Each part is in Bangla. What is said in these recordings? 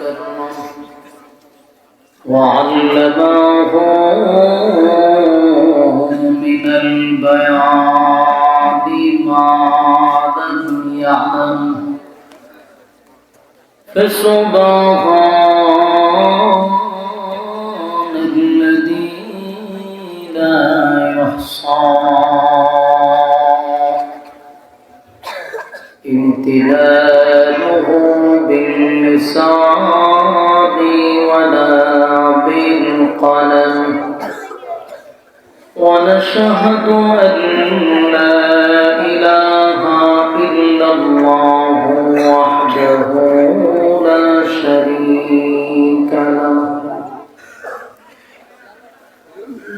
وكرم وعلمه من البيان ما لم يعلم فسبحان الذي لا يحصى امتلاله باللسان ولا بالقلم ونشهد أن لا إله إلا الله وحده لا شريك له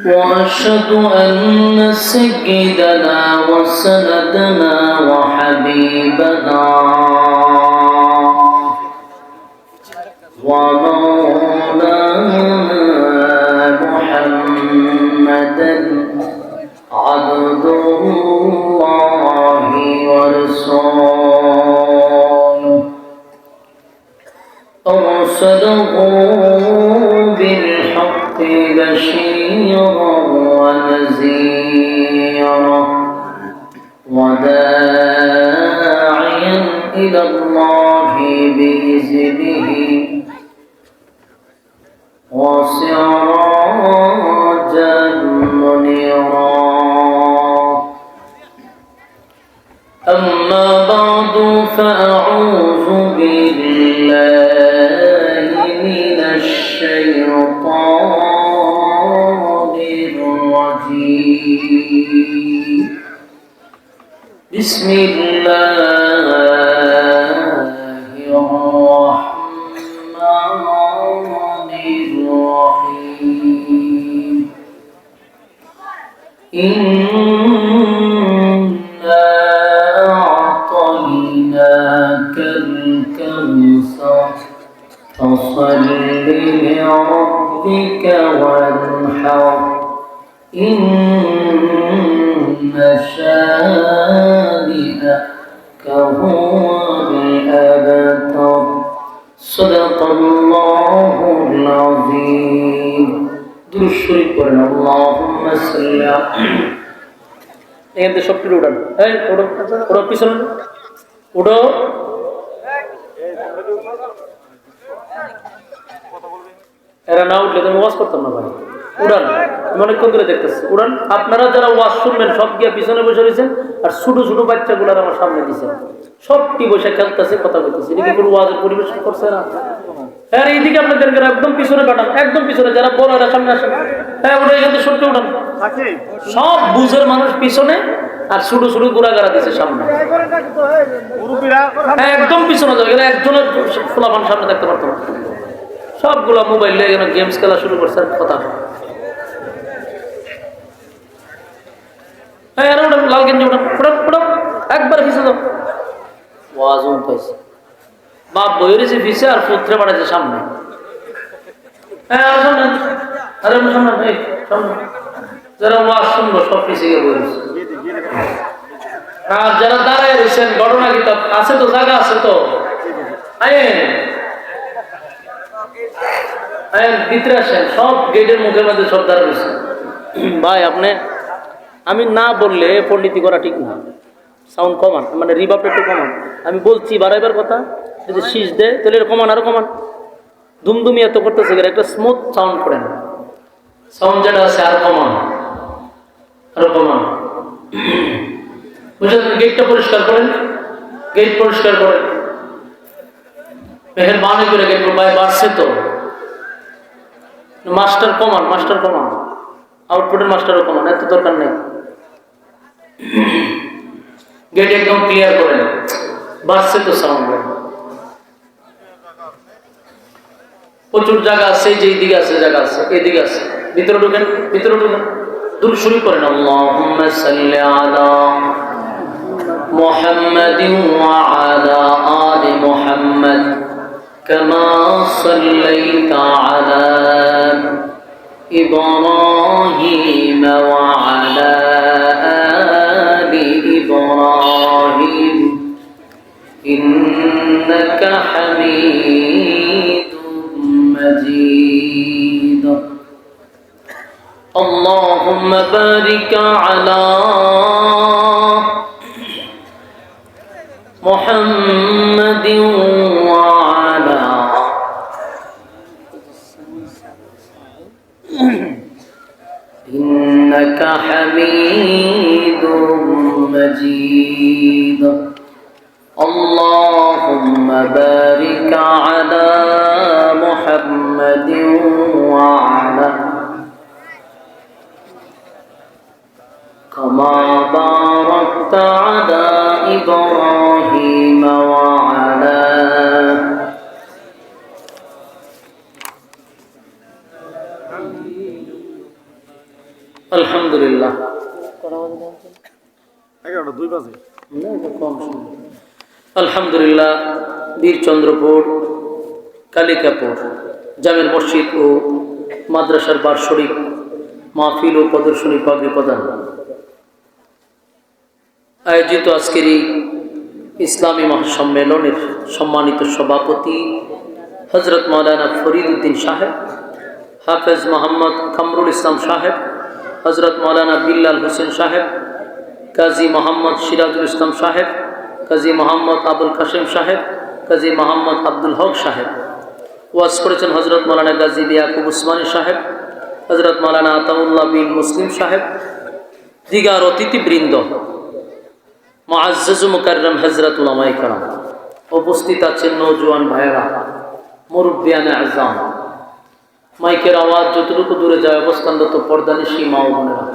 وأشهد أن سيدنا وسندنا وحبيبنا ومولانا محمدا عبد الله ورسوله أرسله بالحق بشيرا ونذيرا وداعيا إلى الله بإذنه وسراجا منيرا أما بعد فأعوذ بالله من الشيطان الرجيم بسم الله الرحمن الرحيم إنا أعطيناك الكوثر فصل لربك وانحر إن شانئك هو الأبتر صدق الله العظيم দুরূদ শরীফ পড়েন আল্লাহুম্মা সাল্লি এখানে সব কিছু উঠান এই ওড়ো ওড়ো পিছনে উঠো এরা না উঠলে তুমি ওয়াজ করতাম না ভাই উড়ান আমি অনেকক্ষণ ধরে দেখতেছি উড়ান আপনারা যারা ওয়াজ শুনবেন সব গিয়ে পিছনে বসে রয়েছেন আর ছোট ছোট বাচ্চাগুলার আমার সামনে দিয়েছেন সবটি বসে খেলতেছে কথা বলতেছে এটা কি কোনো ওয়াজের পরিবেশন করছে না হ্যাঁ এইদিকে আপনাদের একদম পিছনে পাঠান একদম পিছনে যারা বড় এরা সামনে আসেন হ্যাঁ ওটা এখান থেকে সত্যি উঠান সব বুঝের মানুষ পিছনে আর ছোট ছোট গোড়াগাড়া দিচ্ছে সামনে হ্যাঁ একদম পিছনে যাবে এরা একজনের ফোলাফান সামনে দেখতে পারতো না সবগুলা মোবাইল নিয়ে এখানে গেমস খেলা শুরু করছে কথা হ্যাঁ এরা ওটা লাল গেঞ্জি ওটা ফোটাম ফোটাম একবার পিছে যাও ওয়াজ পাইছে বাপ বই রয়েছে পিছে আর পুত্রে বাড়াইছে সামনে হ্যাঁ আর সামনে আরে সামনে এই সামনে যারা ওয়াজ শুনবো সব পিছিয়ে গিয়ে বই রয়েছে আর যারা দাঁড়ায় রয়েছেন ঘটনা কিতাব আছে তো জায়গা আছে তো ভিতরে আসেন সব গেটের মুখের মধ্যে সব দাঁড়া রয়েছে ভাই আপনি আমি না বললে পণ্ডিতি করা ঠিক না সাউন্ড কমান মানে রিভাবটা একটু কমান আমি বলছি বাড়াইবার কথা যদি শীষ দেয় তাহলে এটা কমান আরো কমান দুমদুমি এত করতেছে একটা স্মুথ সাউন্ড করেন সাউন্ড যেটা আছে আরো কমান বুঝলেন গেটটা পরিষ্কার করেন গেট পরিষ্কার করেন মেহেরবানি করে গেট ভাই বাড়ছে তো মাস্টার কমান আউটপুটের মাস্টারও কমান এত দরকার নেই গেট একদম ক্লিয়ার করেন বাড়ছে তো সাউন্ড প্রচুর জায়গা আছে যে এইদিকে আছে জায়গা আছে এদিকে আছে ভিতরে ঢুকেন দুরূদ শরীফ করেন আল্লাহুম্মা সাল্লি আলা মুহাম্মাদিন ওয়া আলা আলি মুহাম্মাদ কামা সাল্লাইতা আলা ইব্রাহিম ওয়া আলা আলি ইব্রাহিম ইন্নাকা হামিদুম مجيد اللهم بارك على محمد وعلى إنك حميد مجيد اللهم بارك على محمد وعلى كما باركت على إبراهيم وعلى الحمد لله আলহামদুলিল্লাহ বীরচন্দ্রপুর কালিকাপুর জামিল মসজিদ ও মাদ্রাসার বার্ষিক মাহফিল ও প্রদর্শনী পাগড়ি প্রদান আয়োজিত আজকের এই ইসলামী মহাসম্মেলনের সম্মানিত সভাপতি হযরত মাওলানা ফরিদ উদ্দিন সাহেব, হাফেজ মোহাম্মদ কামরুল ইসলাম সাহেব, হযরত মাওলানা বিল্লাল হোসেন সাহেব, কাজী মোহাম্মদ সিরাজুল ইসলাম সাহেব, কাজী মোহাম্মদ আবুল কাসেম সাহেব, কাজী মোহাম্মদ আব্দুল হক সাহেব। ওয়াজ করেছেন হযরত মাওলানা গাজী ইয়াকুব উসমানী সাহেব, হযরত মাওলানা আতাউল্লাহ বিন মুসলিম সাহেব, দিগার অতিথিবৃন্দ, মুআজ্জাজ ও মুকাররম হযরত উলামায়ে কেরাম, উপস্থিত আছেন নওজোয়ান ভাইয়েরা, মুরব্বিয়ানে আযম, মাইকের আওয়াজ যতটুকু দূরে যায় অবস্থানরত পর্দানিশী মা ও বোনেরা,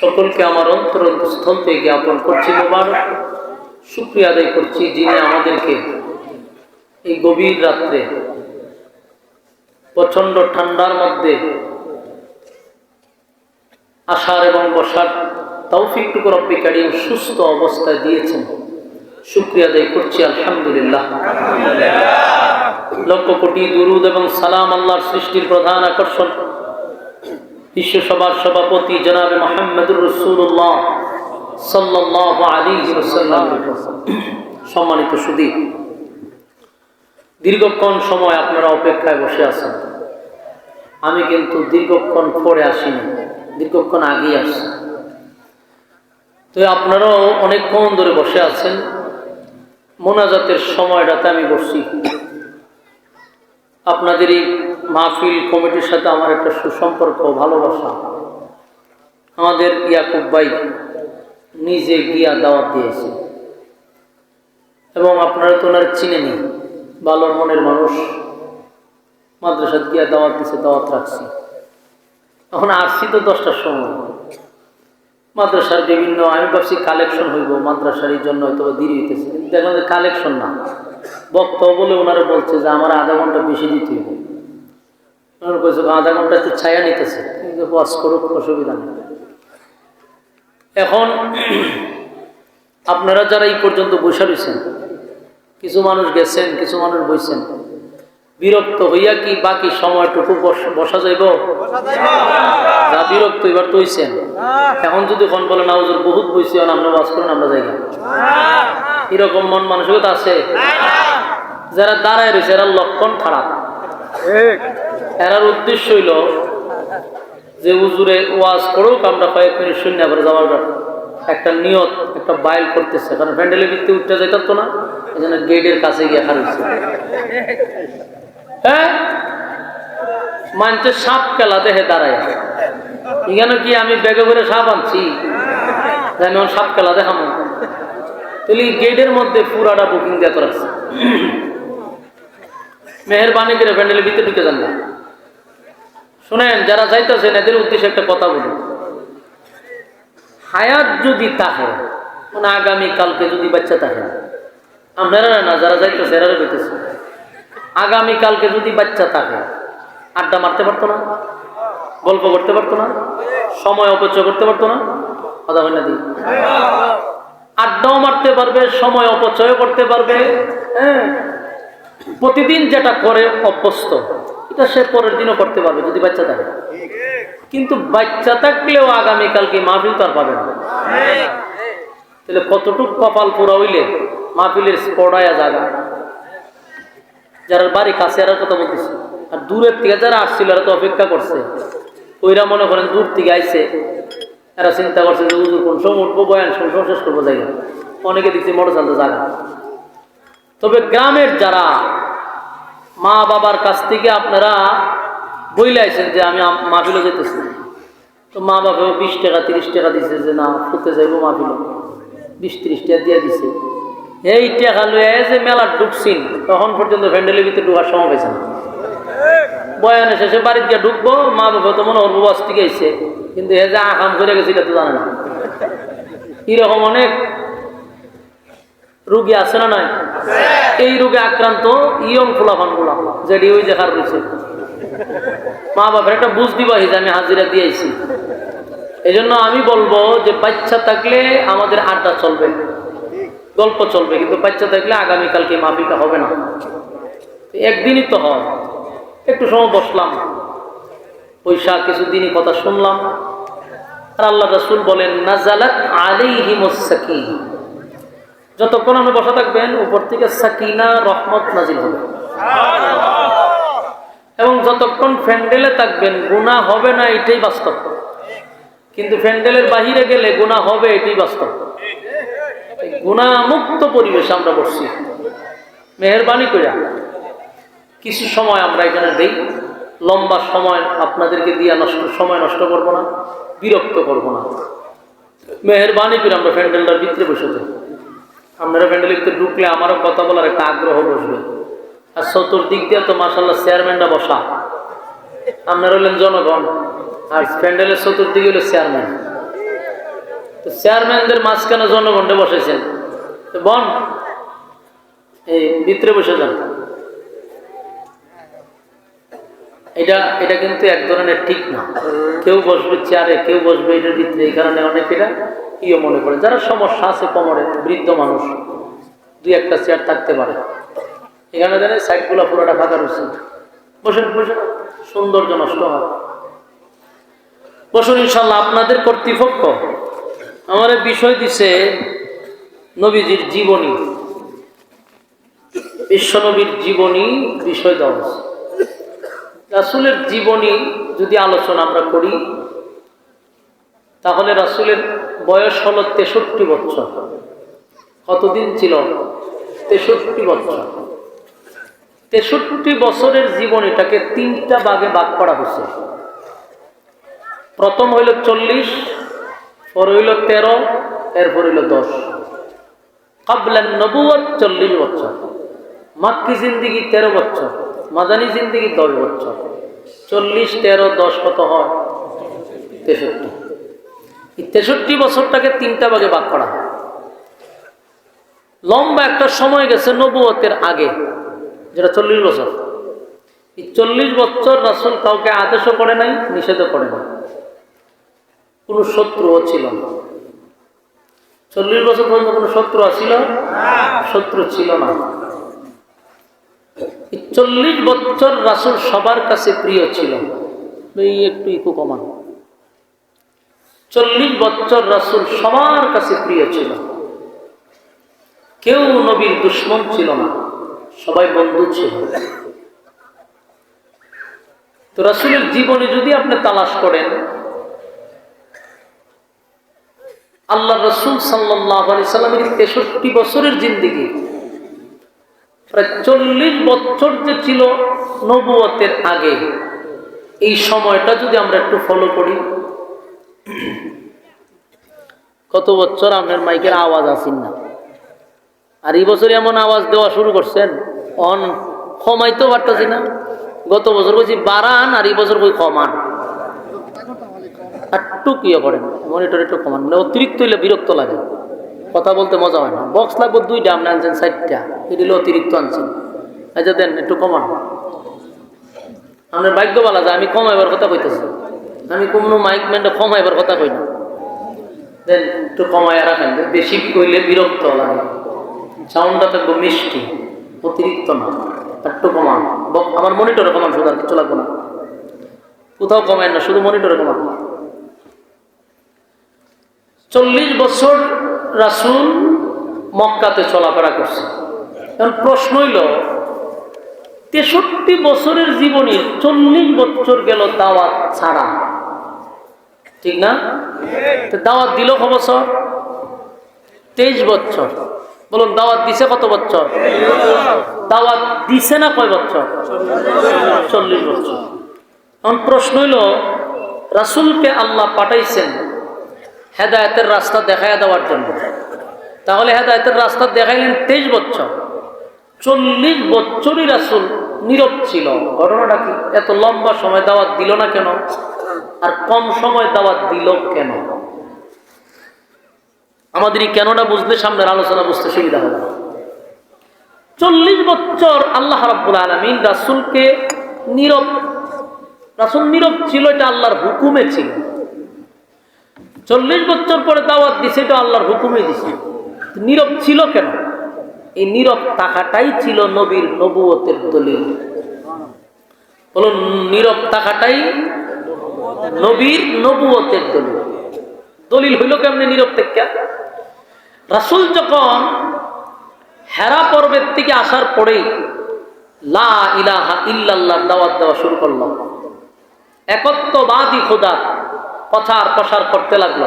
সকলকে আমার অন্তরস্থল থেকে জ্ঞাপন করছি মোবারক, শুকরিয়া আদায় করছি যিনি আমাদেরকে এই গভীর রাত্রে প্রচন্ড ঠান্ডার মধ্যে আসার এবং বসার তৌফিকটুকু রব্বি কারীম সুস্থ অবস্থায় দিয়েছেন, শুকরিয়া আদায় করছি আলহামদুলিল্লাহ। লক্ষ কোটি দুরুদ এবং সালাম আল্লাহর সৃষ্টির প্রধান আকর্ষণ বিশ্বসভার সভাপতি জনাবে মুহাম্মদুর রাসূলুল্লাহ সাল্লাল্লাহু আলাইহি ওয়াসাল্লাম। সম্মানিত সুধী, দীর্ঘক্ষণ সময় আপনারা অপেক্ষায় বসে আছেন, আমি কিন্তু দীর্ঘক্ষণ পরে আসিনি, দীর্ঘক্ষণ আগেই আসছি। তো আপনারাও অনেকক্ষণ ধরে বসে আছেন, মোনাজাতের সময়টাতে আমি বসছি। আপনাদের এই মাহফিল কমিটির সাথে আমার একটা সুসম্পর্ক, ভালোবাসা। আমাদের ইয়াকুব ভাই নিজে গিয়া দাওয়াত দিয়েছে এবং আপনারা তো ওনার চিনেনি, ভালো মনের মানুষ, মাদ্রাসাত গিয়া দাওয়াত দিছে, দাওয়াত রাখছি। এখন আসছি তো 10টার সময়, মাদ্রাসার বিভিন্ন আমি ভাবছি কালেকশন হইব মাদ্রাসার, এই জন্য হয়তো দেরি হইতেছে, কিন্তু দেখলাম যে কালেকশন না, বক্তব্য বলে ওনারা বলছে যে আমার আধা ঘন্টা বেশি দিতে হইব। ওনারা বলছে আধা ঘন্টা একটু ছায়া নিতেছে, ওয়াজ করুক, অসুবিধা নেই। এখন আপনারা যারা এই পর্যন্ত বসে রয়েছেন, কিছু মানুষ গেছেন, কিছু মানুষ বসছেন, বিরক্ত হইয়া কি বাকি সময়টুকু বসা যাইব? যা বিরক্ত এবার তো হইছেন, এখন যদি কোন বলে না হুজুর বহুত বইছি, আমরা ওয়াজ করুন, আমরা যাইগা, এরকম মন মানসিকতা আছে? যারা দাঁড়ায় রয়েছে এরা লক্ষণ খারাপ। এরার উদ্দেশ্য হইল যে হুজুরে ওয়াজ করুক, আমরা কয়েক মিনিট শূন্য করে যাওয়ার একটা নিয়ত, একটা বাইল করতেছে, কারণ প্যান্ডেলের ভিত্তি উঠতে যাইত না, এই জন্য গেটের কাছে গিয়ে হারিয়েছে। হ্যাঁ, মানছে সাপ খেলা দেখে দাঁড়ায়, এখানে কি আমি ব্যাগে করে সাপ আনছি জানি সাপ খেলা দেখাবো? তাহলে গেটের মধ্যে পুরাটা বুকিং দিয়ে তো রাখছে। মেহরবানি করে প্যান্ডেলের ভিতরে ঢুকে যান না। শোনেন, যারা যাইতেছেন এদের উদ্দেশ্যে একটা কথা বলি, হায়াত যদি থাকে, মানে আগামী কালকে যদি বাচ্চা থাকে, আপনারা না যারা যাইতেছে এরা বেঁচেছে, আগামী কালকে যদি বাচ্চা থাকে, আড্ডা মারতে পারতো না, গল্প করতে পারতো না, সময় অপচয় করতে পারতো না? কথা হয় না দি? আড্ডাও মারতে পারবে, সময় অপচয় করতে পারবে। হ্যাঁ, প্রতিদিন যেটা করে অভ্যস্ত, এটা সে পরের দিনও করতে পারবে যদি বাচ্চা থাকে। কিন্তু বাচ্চা থাকলেও আগামীকালকে মাহফিল তো আর পাবে না। তাহলে কতটুক কপাল পুরা হইলে মাহফিলের স্পড়ায়া জায়গা। যারা বাড়ি কাছে আর কথা বলতেছে, আর দূরের থেকে যারা আসছিল এরা তো অপেক্ষা করছে, ওইরা মনে করেন দূর থেকে আইছে, এরা চিন্তা করছে যে হুজুর কোন সময় উঠবো, বয়ান কোন শেষ করবো জায়গা। অনেকে দেখছি মোটর চালতে জায়গা। তবে গ্রামের যারা মা বাবার কাছ থেকে আপনারা বইলে আইছেন যে আমি মাহফিলে যেতেছি, তো মা বাবাও 20 টাকা 30 টাকা দিছে যে না ফুটতে যাইবো মাহফিল, 20-30 টাকা দিয়ে দিছে। এই টাকা লয়ে যে মেলা ঢুকছিন তখন পর্যন্ত ভ্যান্ডেলের ভিতরে ঢুকার সময় পাইছে না। বয়ানে শেষে বাড়িতে গিয়ে ঢুকবো, মা বাবা তো মনে করবো বাস থেকে আইছে, কিন্তু এ যে আকাম করে গেছে এটা তো জানে না। এরকম অনেক রুগী আছে না নাই? এই রোগে আক্রান্ত ইয়ং ফুলাফান গুলা, যেটি ওই দেখার রয়েছে মা বাবার একটা বুঝ দিবা যে আমি হাজিরা দিয়েছি। এই জন্য আমি বলবো যে বাচ্চা থাকলে আমাদের আড্ডা চলবে, গল্প চলবে, কিন্তু বাচ্চা থাকলে আগামীকালকে মাহফিলটা হবে না। একদিনই তো হয়, একটু সময় বসলাম, পয়সা কিছুদিনই কথা শুনলাম। আর আল্লাহ রাসূল বলেন নাজালাত আলাইহিমুস সাকিনা, যতক্ষণ আপনি বসা থাকবেন উপর থেকে সাকিনা রহমত নাজিল হবে। এবং যতক্ষণ প্যান্ডেলে থাকবেন গুনাহ হবে না, এটাই বাস্তব। কিন্তু প্যান্ডেলের বাহিরে গেলে গুনাহ হবে, এটাই বাস্তব। গুনাহ মুক্ত পরিবেশে আমরা বসছি, মেহেরবানি করে কিছু সময় আমরা এখানে দেই, লম্বা সময় আপনাদেরকে দিয়ে সময় নষ্ট করব না, বিরক্ত করব না। মেহেরবানি করে আমরা প্যান্ডেলটার ভিতরে বসে যাই। আপনারা প্যান্ডেলের ভিতরে ঢুকলে আমারও কথা বলার একটা আগ্রহ বসবে। আর চতুর্দিক দিয়ে তো মাশাআল্লাহ চেয়ারম্যানরা বসা, আপনারা হলেন জনগণ, আর প্যান্ডেলের চতুর্দিকে হলো চেয়ারম্যান। তো চেয়ারম্যানদের মাঝখানে জনগণে বসেছেন, তো বন এই ভিতরে বসে যান। এটা কিন্তু এক ধরনের ঠিক না। কেউ বসবে চেয়ারে, কেউ বসবে এটার ভিতরে। এই কারণে অনেকেরা ইয়ে মনে করে, যারা সমস্যা আছে কোমরে, বৃদ্ধ মানুষ, 2-1টা চেয়ার থাকতে পারে। এখানে জানেন সাইডগুলো পুরোটা ফাঁকা রয়েছে, বসেন বসেন, সৌন্দর্য নষ্ট হয়। বসুন ইনশাল্লাহ। আপনাদের কর্তৃপক্ষ আমার বিষয় দিছে নবীজির জীবনী, বিশ্বনবীর জীবনী বিষয় দেওয়া আছে। রাসূলের জীবনী যদি আলোচনা আমরা করি, তাহলে রাসূলের বয়স হলো 63 বছর। কতদিন ছিল? 63 বছর। 63 বছরের জীবনীটাকে 3টা ভাগে ভাগ করা হয়েছে। প্রথম হইল 40, পর হইল 13, এরপর হইল 10। ক্বাবলান নবুওয়াত 40 বছর, মাক্কি জিন্দেগি 13 বছর, মাদানী জিন্দেগি 10 বছর। 40, 13, 10 কত হয়? 63। এই 63 বছরটাকে 3টা ভাগে ভাগ করা হয়। লম্বা একটা সময় গেছে নবুয়তের আগে, যেটা 40 বছর। এই 40 বছর রাসূল কাউকে আদেশও করে নাই, নিষেধও করে নাই, কোনো শত্রুও ছিল না। 40 বছর পর্যন্ত কোনো শত্রু ছিল? শত্রু ছিল না। 40 বছর রাসূল সবার কাছে প্রিয় ছিল। এই একটু ইকো কমান। 40 বছর রাসূল সবার কাছে প্রিয় ছিল। কেউ নবীর দুশমন ছিল না, সবাই বন্ধু ছিল। তো রাসূলের জীবনে যদি আপনি তালাশ করেন, আল্লাহ রাসূল সাল্লাল্লাহু আলাইহি সাল্লামের 63 বছরের জিন্দেগি, প্রায় 40 বছর যে ছিল নবুয়তের আগে, এই সময়টা যদি আমরা একটু ফলো করি, কত বছর আপনার মাইকের আওয়াজ আসেন না, আর এই বছর এমন আওয়াজ দেওয়া শুরু করছেন, অন কমাইতেও পারতেছি না। গত বছর বলছি বাড়ান, আর এই বছর বই কমান। একটু কি করেন, মনিটর একটু কমান, মানে অতিরিক্ত হইলে বিরক্ত লাগে, কথা বলতে মজা হয় না। বক্স লাগবে 2টা, আপনি আনছেন 4টা, এটা হলে অতিরিক্ত আনছেন। আচ্ছা দেন একটু কমান। আপনার ভাগ্য বলা যায় আমি কমাইবার কথা কইতেছি, আমি কোনো মাইক ম্যানটা কমাইবার কথা কই না। দেন একটু কমায় রাখেন, বেশি কইলে বিরক্ত লাগে। সাউন্ডটা থাকবো মিষ্টি, অতিরিক্ত না, একটু কমান। আমার মনিটরে কমান, শুধু আর কিছু লাগবে না, কোথাও কমায় না, শুধু মনিটরে কমান। 40 বছর রাসূল মক্কাতে চলাফেরা করছে। এখন প্রশ্ন হইল, 63 বছরের জীবনে 40 বছর গেল দাওয়াত ছাড়া, ঠিক না? দাওয়াত দিল কত বছর? 23 বছর। বলুন দাওয়াত দিছে কত বছর? দাওয়াত দিছে না কয় বছর? 40 বছর। এখন প্রশ্ন হইল, রাসূলকে আল্লাহ পাঠাইছেন হেদায়েতের রাস্তা দেখাইয়া দেওয়ার জন্য, তাহলে হেদায়েতের রাস্তা দেখাইলেন 23 বছর। 40 বছরই রাসূল নীরব ছিল। ঘটনাটা কি? এত লম্বা সময় দাওয়াত দিল না কেন? আর কম সময় দাওয়াত দিল কেন? আমাদের এই কেনটা বুঝলে সামনের আলোচনা বুঝতে সুবিধা হবে। 40 বছর আল্লাহ রাব্বুল আলামিন রাসূলকে নীরব, রাসূল নীরব ছিল, এটা আল্লাহর হুকুমে ছিল। 40 বছর পরে দাওয়াত দিছে, এটা আল্লাহর হুকুমে দিছে। নীরব ছিল কেন? এই নীরব থাকাটাই ছিল নবীর নবুয়তের দলিল। বলুন, নীরব থাকাটাই নবীর নবুয়তের দলিল। দলিল হইল কেমনে নীরব থেকে? রাসূল যখন হেরা পর্বত থেকে আসার পরেই লা ইলাহা ইল্লাল্লাহ দাওয়াত দেওয়া শুরু করল, একত্ববাদী খোদা প্রচার প্রসার করতে লাগলো।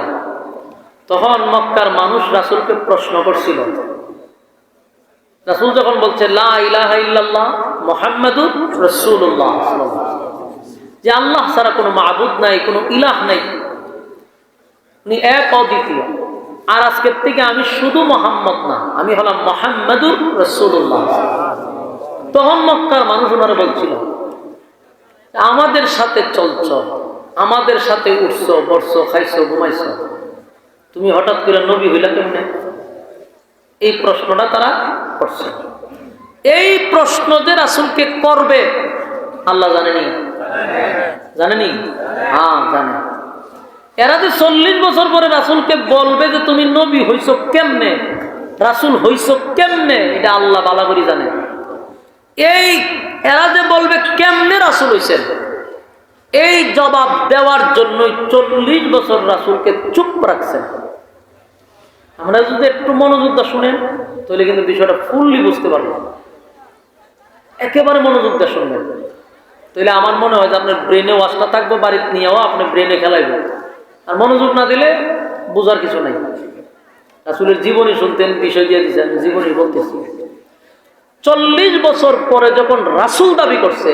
তখন মক্কার মানুষ রাসূলকে প্রশ্ন করছিল। রাসূল যখন বলছে লা ইলাহা ইল্লাল্লাহ মুহাম্মাদুর রাসূলুল্লাহ, যে আল্লাহ ছাড়া কোনো মাবুদ নাই, কোনো ইলাহ নাই, উনি এক অদ্বিতীয়, আর আজকের থেকে আমি শুধু মোহাম্মদ না, আমি হলাম মুহাম্মাদুর রাসূলুল্লাহ। তখন মক্কার মানুষ ওনারা বলছিল, আমাদের সাথে চলছ, আমাদের সাথে উঠছ, বসছ, খাইছ, ঘুমাইছ, তুমি হঠাৎ করে নবী হইলা কেমনে? এই প্রশ্নটা তারা করছে। এই প্রশ্ন যে রাসূলকে করবে আল্লাহ জানেনি? জানেনি? হ্যাঁ জানে। এরা যে 40 বছর পরে রাসূলকে বলবে যে তুমি নবী হইছ কেমনে, রাসূল হইছ কেমনে, এটা আল্লাহ ভালো করে জানে। এই এরা যে বলবে কেমনে রাসূল হইছেন, এই জবাব দেওয়ার জন্যই 40 বছর রাসূলকে চুপ রাখছেন। আমরা যদি একটু মনোযোগ দিয়ে শুনেন তাহলে কিন্তু বিষয়টা ফুললি বুঝতে পারবো। একেবারে মনোযোগ দিয়ে শুনবেন, তাহলে আমার মনে হয় যে আপনার ব্রেনে ওয়াশটা থাকবো, বাড়িতে নিয়েও আপনি ব্রেনে খেলাইবেন। আর মনোযোগ না দিলে বোঝার কিছু নাই। রাসূলের জীবনী শুনতেন, বিষয় দিয়ে দিচ্ছেন, জীবনী বলতেছি। 40 বছর পরে যখন রাসূল দাবি করছে,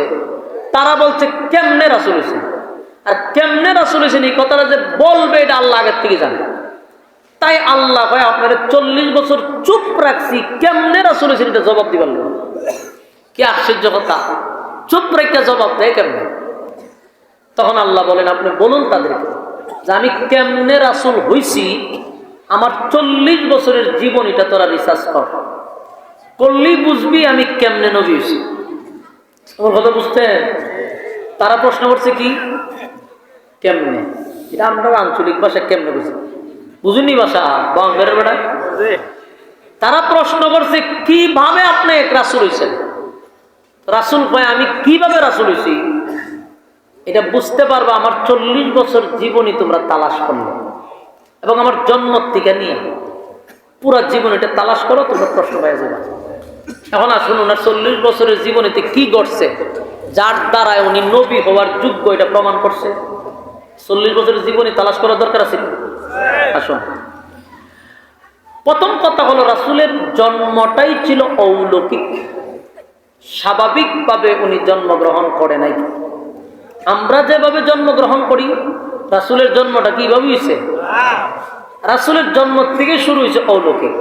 তারা বলছে কেমনে রাসূল হয়েছে। আর কেমনে রাসূল হয়েছেন এই কথাটা যে বলবে, এটা আল্লাহ আগের থেকে জানে। তাই আল্লাহ ভাই আপনারা 40 বছর চুপ রাখছি, কেমনে রাসূল হয়েছেন এটা জবাব দিবার না। কি আশ্চর্য কথা, চুপ রেখে জবাব দেয় কেমনে? তখন আল্লাহ বলেন, আপনি বলুন তাদেরকে যে আমি কেমনে রাসূল হইছি, আমার 40 বছরের জীবনীটা তোরা রিসার্চ কর, করলেই বুঝবি আমি কেমনে নবী হইছি। তোমার কথা বুঝতেন? তারা প্রশ্ন করছে কি কেমনে, এটা আমরা আঞ্চলিক ভাষা কেমনে বুঝি, বুঝুনি ভাষা বাংলার বেড়া। তারা প্রশ্ন করছে কিভাবে আপনি এক রাসূল হইছেন। রাসূল কয় আমি কিভাবে রাসূল হইছি এটা বুঝতে পারবা আমার 40 বছর জীবনী তোমরা তালাশ করলে, এবং আমার জন্ম থেকে নিয়ে পুরা জীবন এটা তালাশ করো, তোমরা প্রশ্ন পেয়ে যাবে। এখন আসুন ওনার 40 বছরের জীবনীতে কি ঘটছে যার দ্বারায় উনি নবী হওয়ার যোগ্য, এটা প্রমাণ করছে। 40 বছরের জীবনী তালাশ করার দরকার আছে। আসুন, প্রথম কথা হলো রাসূলের জন্মটাই ছিল অলৌকিক। স্বাভাবিকভাবে উনি জন্মগ্রহণ করে নাই। আমরা যেভাবে জন্মগ্রহণ করি, রাসূলের জন্মটা কিভাবে হয়েছে? রাসূলের জন্ম থেকে শুরু হয়েছে অলৌকিক।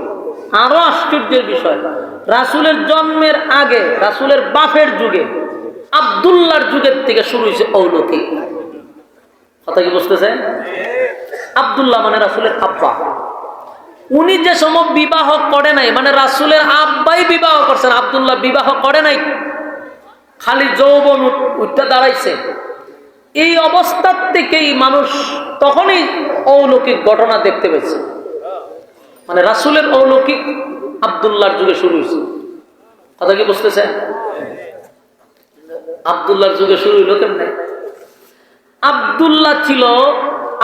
আরো আশ্চর্যের বিষয়, রাসূলের জন্মের আগে রাসূলের বাপের যুগে আব্দুল্লাহর যুগের থেকে শুরু হয়েছে অলৌকিক। কথা কি বুঝতেছেন? আব্দুল্লাহ মানে রাসূলের আব্বা। উনি যে সময় বিবাহ করে নাই, মানে রাসূলের আব্বাই বিবাহ করছেন, আব্দুল্লাহ বিবাহ করে নাই, খালি যৌবন উঠতে দাঁড়াইছে। এই অবস্থার থেকেই মানুষ তখনই অলৌকিক ঘটনা দেখতে পেয়েছে। মানে রাসূলের অলৌকিক আব্দুল্লাহর যুগে শুরু হয়েছে। কথা কি বুঝতেছে? আব্দুল্লাহর যুগে শুরু হইল কেমনে? আব্দুল্লাহ ছিল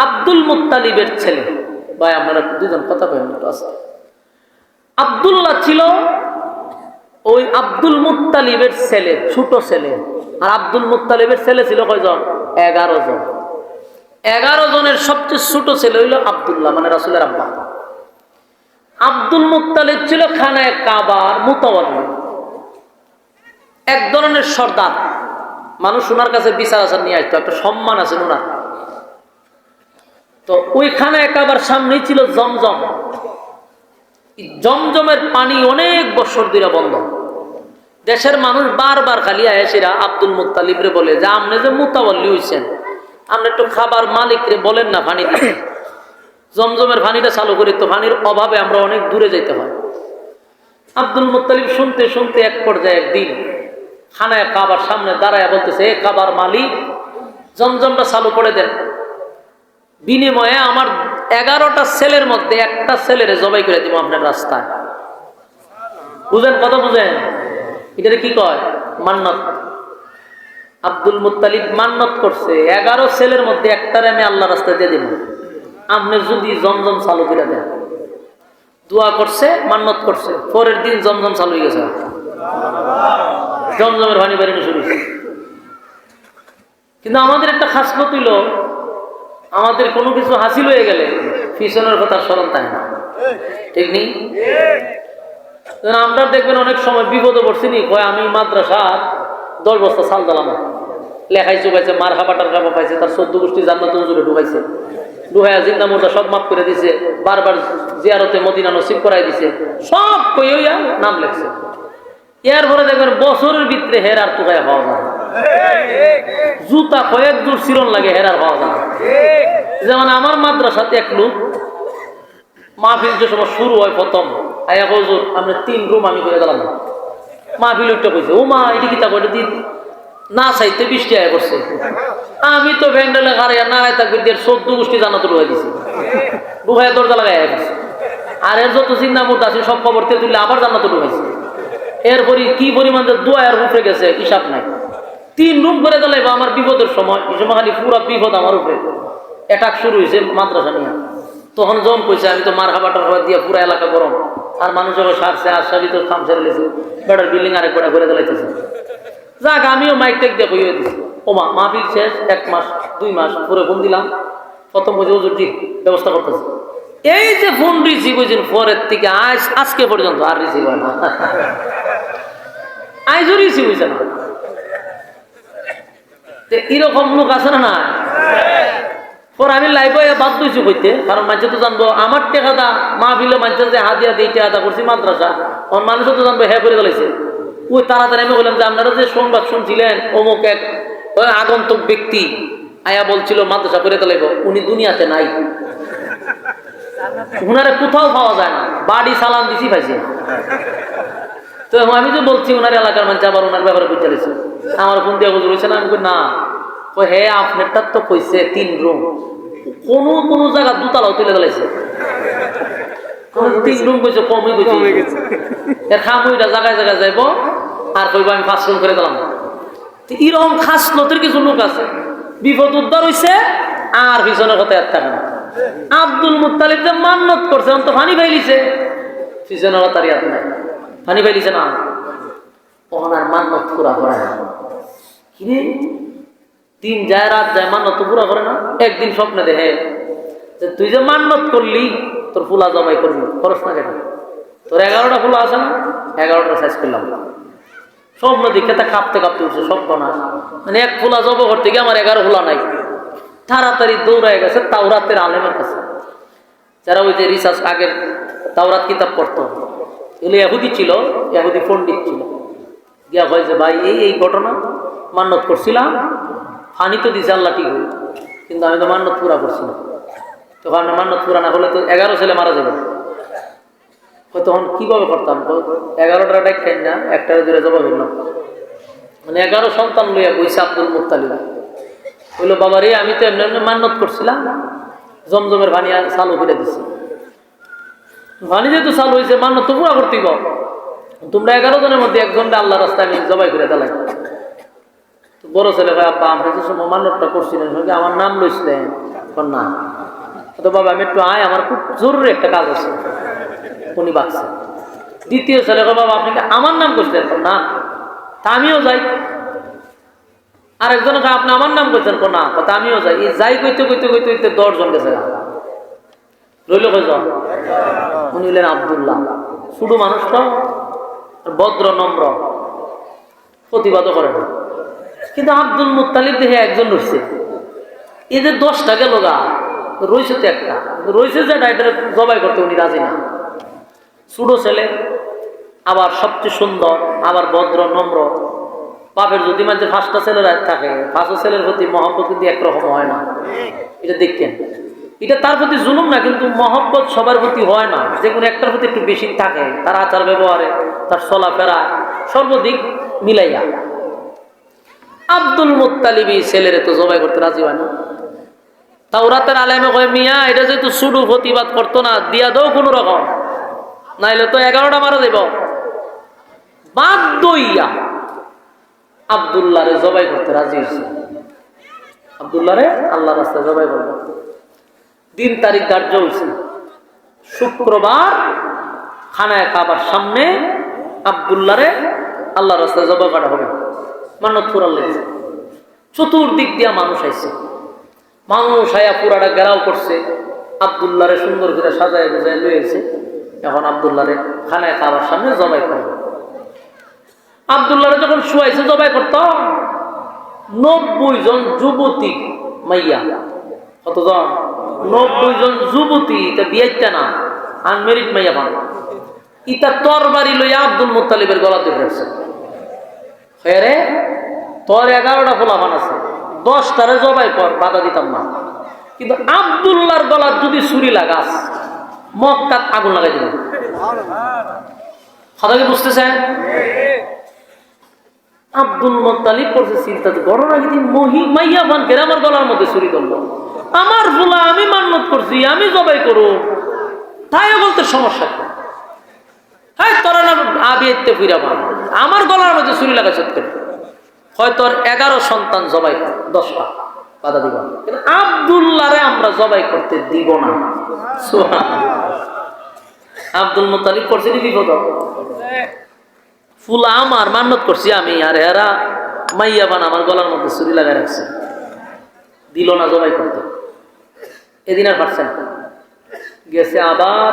আব্দুল মুত্তালিবের ছেলে। ভাই আপনারা দুজন কথা বলেন একটু আস্তে। আব্দুল্লাহ ছিল ওই আব্দুল মুত্তালিবের ছেলে, ছোট ছেলে। আর আব্দুল মুত্তালিবের ছেলে ছিল কয়জন? 11 জন। 11 জনের সবচেয়ে ছোট ছেলে হইল আব্দুল্লাহ, মানে রাসূলের আব্বা। আব্দুল মুত্তালিব ছিল খানায়ে কাবার মুতাওয়াল্লি, এক ধরনের সর্দার। মানুষ ওনার কাছে বিচার আচার নিয়ে আসতো, একটা সম্মান আছে ওনার। তো ওই খানায়ে কাবার সামনেই ছিল জমজম। জমজমের পানি অনেক বছর ধরে বন্ধ। দেশের মানুষ বারবার খালি আয়েসিরা আব্দুল মুত্তালিবরে বলে যে আপনি যে মুতাওয়াল্লি হইছেন, আপনি একটু খাবার মালিকরে বলেন না পানি দিতে, জমজমের পানিটা চালু করি, তো পানির অভাবে আমরা অনেক দূরে যেতে হয়। আব্দুল মুত্তালিব শুনতে শুনতে এক পর্যায়ে একদিন খানায়ে কাবার সামনে দাঁড়ায় বলতেছে, এ কাবার মালিক, জমজমটা চালু করে দেন, বিনিময়ে আমার 11টা ছেলের মধ্যে একটা ছেলেরে জবাই করে দিব আপনার রাস্তায়। বুঝেন কথা? বুঝেন এটা কি কয়? মান্নত। আব্দুল মুত্তালিব মান্নত করছে 11 ছেলের মধ্যে একটারে আমি আল্লাহ রাস্তায় দিয়ে দিব, আপনি যদি জমজম চালু করে দেন। দোয়া করছে, মান্নত করছে, পরের দিন জমজম চালু হয়ে গেছে, জমজমের পানি বেরোনো শুরু হয়েছে। কিন্তু আমাদের একটা খাসলত হইল, আমাদের কোনো কিছু হাসিল হয়ে গেলে পিছনের কথা স্মরণ থাকে না, ঠিক নেই? আমরা দেখবেন অনেক সময় বিপদে পড়ছি নি, কয় আমি মাদ্রাসা 10 বস্তা চাল দিলাম, লেখাই চুকাইছে, মার হাবাটার কাপা পাইছে, তার 14 গোষ্ঠী জান্নাতে হুজুরে ঢুকাইছে, ডুহাইয়া জিন্দা মুর্দা সব মাফ করে দিছে, বারবার জিয়ারতে মদিনা নসিব করাই দিছে, সব কইয়া নাম লেখছে। এরপরে দেখবেন বছরের ভিতরে হেরার টুকায় হওয়া যায়, জুতা কয়েক দূর চিরন লাগে, হেরার হওয়া যায়। যেমন আমার মাদ্রাসাতে এক লোক মাহফিল যে সময় শুরু হয় প্রথম আয়া হুজুর আপনি 3 রুম আমি করে দিলাম। মাহফিল একটা কইছে, ও মা এটি কিতা কয়টা দিন না চাইতে 20 টাকা করছে। আমি তো ভ্যান্ডেলে গাড়িয়া নাড়াই থাকবে 14 গোষ্ঠী জান্নাতে ঢুকাই দিছি, ঢুকাই দরজা লাগাই গেছে। আর এর যত চিন্তা মুর্দা আছে সব খবর তে তুললে আবার জান্নাতে ঢুকাইছে। এরপরে কি পরিমাণ দোয়া আর উপরে গেছে হিসাব নাই। 3 রুম করে দিলাইব আমার বিপদের সময়, এই সময় খালি পুরো বিপদ আমার উপরে। অ্যাটাক শুরু হয়েছে মাদ্রাসা নিয়ে। তখন জন কইছে আমি তো মার হাবাটার খাবার দিয়ে পুরো এলাকা গরম, আর মানুষ যখন সারছে আশাবি তো খাম ছেড়ে লেছে, বেটার বিল্ডিং আরেক বেটা করে দিলাইতেছে। যাক আমিও মাইক টেক দিয়ে কইয়ে দিছি, ওমা মাহফিল শেষ 1 মাস 2 মাস পরে ফোন দিলাম, প্রথম বলছে হুজুর জি ব্যবস্থা করতেছে। এই যে ফোন রিসিভ হয়েছেন পরের থেকে আজকে পর্যন্ত আর রিসিভ হয় না, আইজও রিসিভ হয়েছে না। এরকম লোক আছে না? না পর আমি লাইভ বাধ্য হয়েছি কইতে, কারণ মানুষ তো জানবো আমার টেকাদা মাহফিলে মানুষের যে হাদিয়া দিয়ে টেকাদা করছি মাদ্রাসা, মানুষ তো জানবো হ্যাঁ করে দিয়েছে। ওই তাড়াতাড়ি আমি বললাম যে আপনারা যে সংবাদ শুনছিলেন অমুক এক আগন্তুক ব্যক্তি আয়া বলছিল মাদ্রাসা করে দিলাইব, উনি দুনিয়াতে নাই, উনারে কোথাও পাওয়া যায় না, বাড়ি সালাম দিছি পাইছে। তো আমি যে বলছি ওনার এলাকার মানুষ আবার ওনার ব্যাপারে বুঝতে পেরেছে, আমার ফোন দিয়ে বুঝে রয়েছে না। আমি না ও হে আপনারটা তো কইছে 3 রুম, কোন কোন জায়গা 2 তালাও তুলে দিলাইছে, 3 রুম কইছে কমই কইছে। এর খামুইটা জায়গায় জায়গায় যাইব আর কইব আমি 5 রুম করে দিলাম। এরকম খাসলতের কিছু লোক আছে, বিপদ উদ্ধার হইছে আর পিছনের কথা আর থাকে না। আব্দুল মুত্তালিব যে মান্নত করছে অন্ত পানি ফাইলিছে, পিছনের কথা আর ইয়াদ নাই, পানি পাইলিছে না, ওনার মান্নত পুরা করে না। কিরে 3 যায় রাত যায় মান্নত পুরা করে না। একদিন স্বপ্নে দেখে যে তুই যে মান্নত করলি তোর ফুলা জবাই করবি, খরচ না কেন, তোর 11টা ফুলা আছে না, 11টা সাইজ করলাম। স্বপ্ন দেখে তা কাঁপতে কাঁপতে উঠছে, স্বপ্ন না মানে 1 ফুলা জব করতে গিয়ে আমার 11 ফুলা নাই। তাড়াতাড়ি দৌড়ায় গেছে তাওরাতের আলেমের কাছে, যারা ওই যে রিসার্চ আগের তাওরাত কিতাব পড়তো, এগুলো ইহুদি ছিল, ইহুদি পণ্ডিত ছিল। গিয়া হয় যে ভাই এই ঘটনা মান্নত করছিলাম, ফানি তো দিছে আল্লাহ ঠিক হই, কিন্তু আমি তো মান্নত পুরা করছিলাম। তখন মান্নত পুরা না হলে তো 11 ছেলে মারা যাবে। তখন কিভাবে করতাম, 11টা ডাক খাই না, একটারে দূরে জবাব হইল, মানে 11 সন্তান লইয়া বইছে আব্দুল মুত্তালিব। বললো বাবা রে আমি তো এমনি এমনি মান্নত করছিলাম, জমজমের পানি চালু করে দিছি, পানি যেহেতু চালু হয়েছে মান্য তো পুরা করতে গো, তোমরা 11 জনের মধ্যে একজনটা আল্লাহ রাস্তায় আমি জবাই করে দিলাই। বড় ছেলে ভাই আব্বা আমি যে সময় মান্যতটা করছিলেন আমার নাম লইছিলেন না, তো বাবা আমি একটু আয়, আমার খুব জরুরি একটা কাজ আছে। উনি বাঁচছে, দ্বিতীয় ছেলে কয় বাবা আপনি কি আমার নাম করছেন? না। তা আমিও যাই। আরেকজন কয় আপনি আমার নাম করছেন? না। তা আমিও যাই। এই যাই কইতে কইতে কইতে কইতে 10 জন গেছে। রইল কয়জন? উনি হলেন আব্দুল্লাহ। শুধু মানুষ তো, ভদ্র নম্র, প্রতিবাদও করে না। কিন্তু আব্দুল মুত্তালিব দেখে একজন রয়েছে। এই যে 10টা গেল গা, রয়েছে তো একটা, রয়েছে যেটা এটা জবাই করতে উনি রাজি না। ছোট ছেলে, আবার সবচেয়ে সুন্দর, আবার ভদ্র নম্র। বাপের যদি মাঝে 5টা ছেলেরা থাকে, 5 ছেলের প্রতি মহব্বত কিন্তু একরকম হয় না। এটা দেখতেন, এটা তার প্রতি জুলুম না, কিন্তু মহব্বত সবার প্রতি হয় না। যে কোনো একটার প্রতি একটু বেশি থাকে, তার আচার ব্যবহারে, তার চলাফেরা, সর্বদিক মিলাইয়া। আব্দুল মুত্তালিব ছেলেরে তো জবাই করতে রাজি হয় না। তাওরাতের আলেমে কয় মিয়া এটা যেহেতু শুধু প্রতিবাদ করতো না, দিয়া দাও কোনো রকম, নাইলে তো 11টা মারা দেব। বাধ্য হইয়া আব্দুল্লাহরে জবাই করতে রাজি হয়েছে। আব্দুল্লাহরে আল্লাহ রাস্তায় জবাই করবে। দিন তারিখ ধার্য হয়েছে, শুক্রবার খানায় কাবার সামনে আব্দুল্লাহরে আল্লাহ রাস্তায় জবাই করা হবে। মান্নত পুরা লেগেছে, চতুর্দিক দিয়া মানুষ আইছে। মানুষ আয়া পুরাটা ঘেরাও করছে, আব্দুল্লাহরে সুন্দর করে সাজায় গুজায় লইয়েছে। এখন আব্দুল্লাহরে খানায় কাবার সামনে জবাই করবে। আব্দুল্লাহরে যখন শুয়াইছে জবাই করত, 90 জন যুবতী মাইয়া। কতজন? 90 জন যুবতী। এটা বিয়েটা না, আনমেরিড মাইয়া পান। ইটা তরবারি লইয়া আব্দুল মুত্তালিবের গলা ধরে রাখছে। রে তোর 11টা পোলাপান আছে, 10টারে জবাই কর, বাধা দিতাম না। কিন্তু আব্দুল্লাহর গলার যদি ছুরি লাগাস, মক্কাত আগুন লাগাই দিল। কথা কি বুঝতেছেন? আব্দুল মুত্তালিব করছে চিন্তা, ঘটনা কি মাইয়া পান ফের আমার গলার মধ্যে ছুরি করলো। আমার ফুলা আমি মান্নত করছি, আমি জবাই করো, তাই বলতে সমস্যা কি? হ্যাঁ তোরা না আবিতে ফিরা পান, আমার গলার মধ্যে ছুরি লাগাই সত্যি হয়তো 11 সন্তান জবাই কর, 10টা বাধা দিব না। কিন্তু আব্দুল্লাহরে আমরা জবাই করতে দিব না। আব্দুল মুত্তালিব করছে বিপদ। ফুলা আমার মান্নত করছি আমি, আর এরা মাইয়া বান আমার গলার মধ্যে ছুরি লাগাই রাখছে, দিল না জবাই করতে। এদিন আর পারছেন, গেছে আবার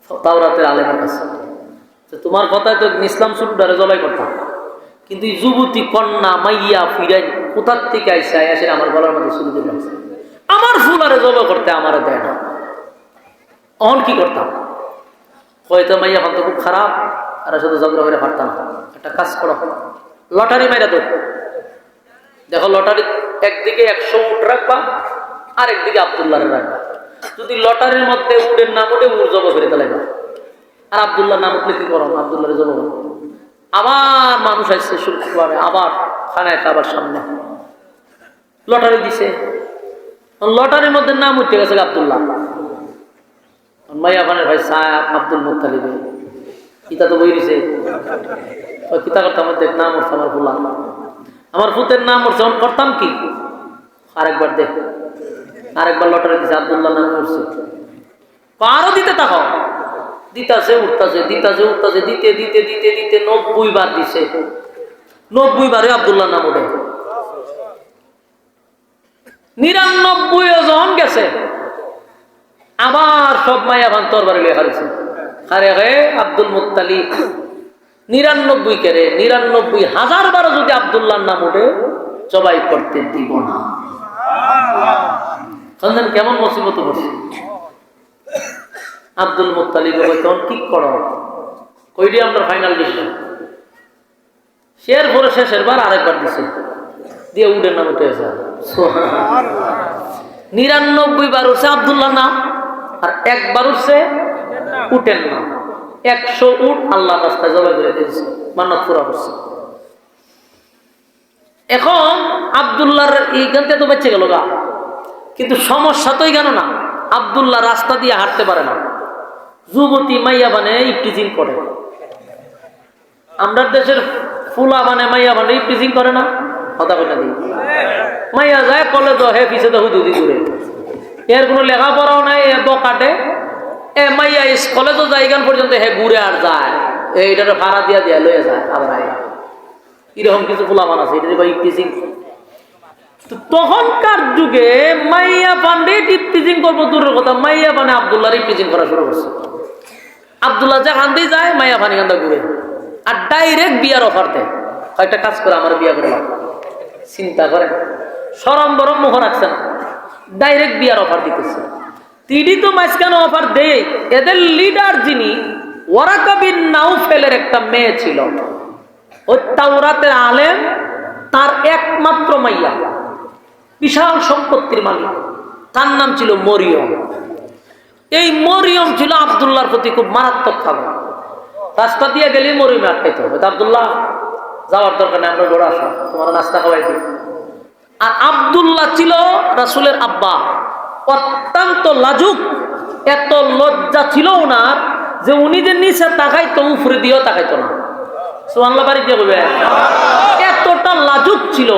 তাওরাতের আলেমের কাছে। তোমার কথায় তো ইসলাম শুরুটারে জবাই করতাম, কিন্তু যুবতী কন্যা মাইয়া ফিরাই কোথার থেকে আইসা আসে আমার গলার মধ্যে ছুরি দিলাম, আমার ফুলারে জবাই করতে আমারে দেয় না। অহন কি করতাম? হয়তো মাইয়া এখন তো খুব খারাপ, আর শুধু ঝগড়া করে পারতাম। একটা কাজ করো, লটারি মাইরা দো। দেখো লটারি একদিকে 100 উট রাখবা, আর একদিকে আব্দুল্লাহরে রাখবা। যদি লটারির মধ্যে উডের নাম উঠে উড় জব ফেরে দিলাইবা, আর আব্দুল্লাহর নাম উঠলে কি করো? আব্দুল্লাহরে জব করো। আবার মানুষ আসছে শুক্রবারে, আবার খানায় কাবার সামনে লটারি দিছে। লটারির মধ্যে নাম উঠে গেছে আব্দুল্লাহ। মাইয়া খানের ভাই সাহেব আব্দুল মুত্তালিব, কিতা তো বই দিছে। কিতা করতাম, দেখ নাম উঠছে আমার ফুলা, আমার ফুতের নাম উঠছে, আমি করতাম কি? আরেকবার দেখ, আরেকবার লটারি দিছে, আব্দুল্লাহ নাম উঠছে। আরো দিতে থাকো, দিতাছে উঠতাছে, দিতাছে উঠতাছে, দিতে দিতে দিতে দিতে 90 বার দিছে। 90 বারে আব্দুল্লাহ নাম উঠে। 99 যখন গেছে, আবার সব মাইয়া ভান তরবারি লিয়ে হারিয়েছে। আরে হে আব্দুল মুত্তালিব 99 কে রে, 99,000 বারও যদি আব্দুল্লাহর নাম উঠে জবাই করতে দিব না। শুনলেন কেমন মুসিবত পড়ছে? আব্দুল মুত্তালিব তখন কি করো, কইডি আমরা ফাইনাল ডিসিশন। শের পরে শেষের বার আরেকবার দিছে, দিয়ে উঠের নাম উঠে গেছে। 99 বার উঠছে আব্দুল্লাহ নাম, আর একবার উঠছে উঠেন নাম। 100 উট আল্লাহ রাস্তায় জবাই করে দিয়েছে, মান্নত পুরা করছে। এখন আব্দুল্লাহর এইখান থেকে তো বেঁচে গেল গা, কিন্তু সমস্যা তো কেন না, আব্দুল্লাহ রাস্তা দিয়ে হাঁটতে পারে না। যুবতী মাইয়া বানে ইফটিজিং করে। আমরা দেশের ফুলা বানে মাইয়া বানে ইফটিজিং করে না, কথা কই না দিই। মাইয়া যায় কলেজ হে পিছে তো হুদুদি ঘুরে, এর কোনো লেখাপড়াও নাই, এ কাটে এ মাইয়া স্কুলে তো যাই গান পর্যন্ত হে ঘুরে আর যায়, এইটা ভাড়া দিয়া দিয়া লয়ে যায় আবার আইয়া। এরকম কিছু ফুলামান আছে, এটা ইফটিজিং। তখনকার যুগে মাইয়া পান্ডে ইফটিজিং করবো দূরের কথা, মাইয়া পানে আব্দুল্লাহ ইফটিজিং করা শুরু করছে। আব্দুল্লাহ যেখান দিয়ে যায় মাইয়া পানি কান্দা ঘুরে আর ডাইরেক্ট বিয়ার অফার দেয়, কয়েকটা কাজ করে আমার বিয়া করে। চিন্তা করেন, সরম বরম মুখ রাখছে না, ডাইরেক্ট বিয়ার অফার দিতেছে। তিনি তো মাঝখানে অফার দেয়। এদের লিডার যিনি ওয়ারাকা বিন নাউফেলের একটা মেয়ে ছিল, ওই তাওরাতের আলেম, তার একমাত্র মাইয়া, বিশাল সম্পত্তির মালিক, তার নাম ছিল মরিয়ম। এই মরিয়ম ছিল আব্দুল্লাহর প্রতি খুব মারাত্মক খাবার। রাস্তা দিয়ে গেলে মরিয়মে আটকাইতে হবে, আব্দুল্লাহ যাওয়ার দরকার নেই, আমরা ঘোরা আসো, তোমার নাস্তা খাওয়াই দিই। আর আব্দুল্লাহ ছিল রাসূলের আব্বা, অত্যন্ত লাজুক। এত লজ্জা ছিল ওনার যে উনি যে নিচে তাকাইতো উপরে দিয়েও তাকাইতো না। সুবহানাল্লাহ বাড়ি দিয়ে বলবে, এতটা লাজুক ছিল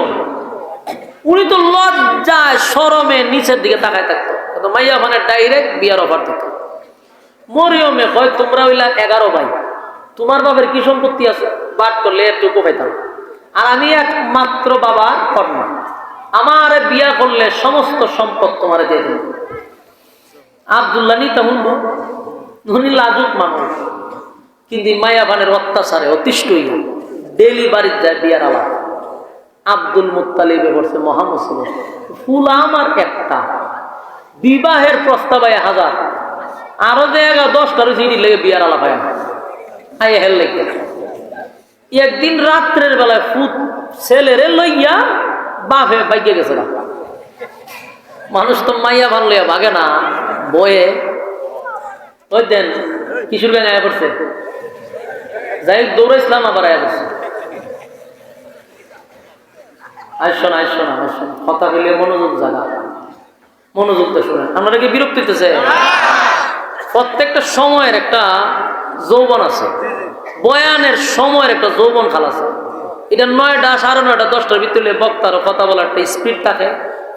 উনি, তো লজ্জায় শরমে নিচের দিকে তাকায় থাকতো। কিন্তু মাইয়া মানে ডাইরেক্ট বিয়ার অফার দিত। মরিয়মে কয়, তোমরা হইলা 11 ভাই, তোমার বাবার কি সম্পত্তি আছে, বাদ করলে এটুকু পাইতাম, আর আমি একমাত্র বাবার কন্যা, আমার বিয়া করলে সমস্ত সম্পদ তোমার দিয়ে দেব। আব্দুল্লাহ নি তেমন উনি লাজুক মানুষ, কিন্তু মাইয়া ভানের অত্যাচারে অতিষ্ঠ হইয়া ডেলি বাড়ির যায় বিয়ার আলাপ। আব্দুল মুত্তালিবে বলছে, মহামুসলিম ফুল আমার একটা, বিবাহের প্রস্তাব 1000, আরো যে 10টার চিঠি লেগে বিয়ার আলাপ হয় না। হেল লেগে একদিন রাত্রের বেলায় ফুট ছেলেরে লইয়া বাপে বাইকে গেছে না। মানুষ তো মাইয়া ভান লইয়া ভাগে না বয়ে। ওই দেন কিশোর গান আয়া করছে, যাই দৌড়ে ইসলাম আবার আয়া করছে। আসো না, আসো না, আসো না, কথা বলে মনোযোগ জাগা, মনোযোগটা শুনেন। আপনারা কি বিরক্ত হইতেছে? প্রত্যেকটা সময়ের একটা যৌবন আছে, বয়ানের সময়ের একটা যৌবন খাল আছে। এটা 9টা 9:30 10টার ভিতরে বক্তারও কথা বলার একটা স্পিড থাকে,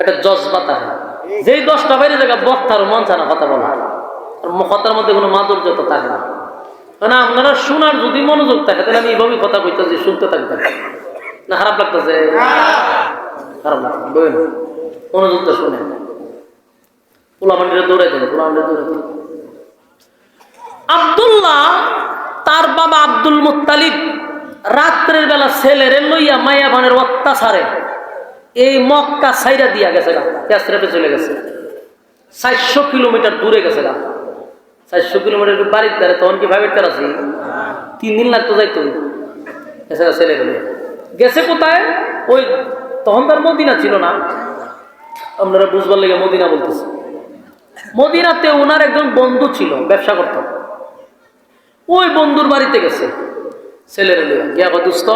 একটা জজবা থাকে। যেই 10টা বাইরে জায়গা বক্তারও মন চায় না কথা বলা, কথার মধ্যে কোনো মাধুর্যতা থাকে না। মানে আপনারা শোনার যদি মনোযোগ থাকে তাহলে আমি এইভাবেই কথা কইতেছি, শুনতে থাকবেন না। খারাপ লাগতেছে? খারাপ লাগবে, মনোযোগটা শুনেন। পোলামান্ডিরে দৌড়ে দেন, পোলামান্ডিরে দৌড়ে দেন। আব্দুল্লাহ তার বাবা আব্দুল মুত্তালিব রাত্রের বেলা ছেলেরে লইয়া মাইয়া ভানের অত্যাচারে এই মক্কা সাইরা দিয়া গেছে, ইয়াসরিবে চলে গেছে। 400 কিলোমিটার দূরে গেছে। 400 কিলোমিটার বাড়ির দ্বারে তখন কি ভাবের তার আছে, 3 দিন লাগতো যাইতো। ছেলে গেছে কোথায়? ওই তখন তার মদিনা ছিল না, আপনারা বুঝবার লেগে মদিনা বলতেছে। মদিনাতে ওনার একজন বন্ধু ছিল, ব্যবসা করত। ওই বন্ধুর বাড়িতে গেছে ছেলের গিয়া, দোস্ত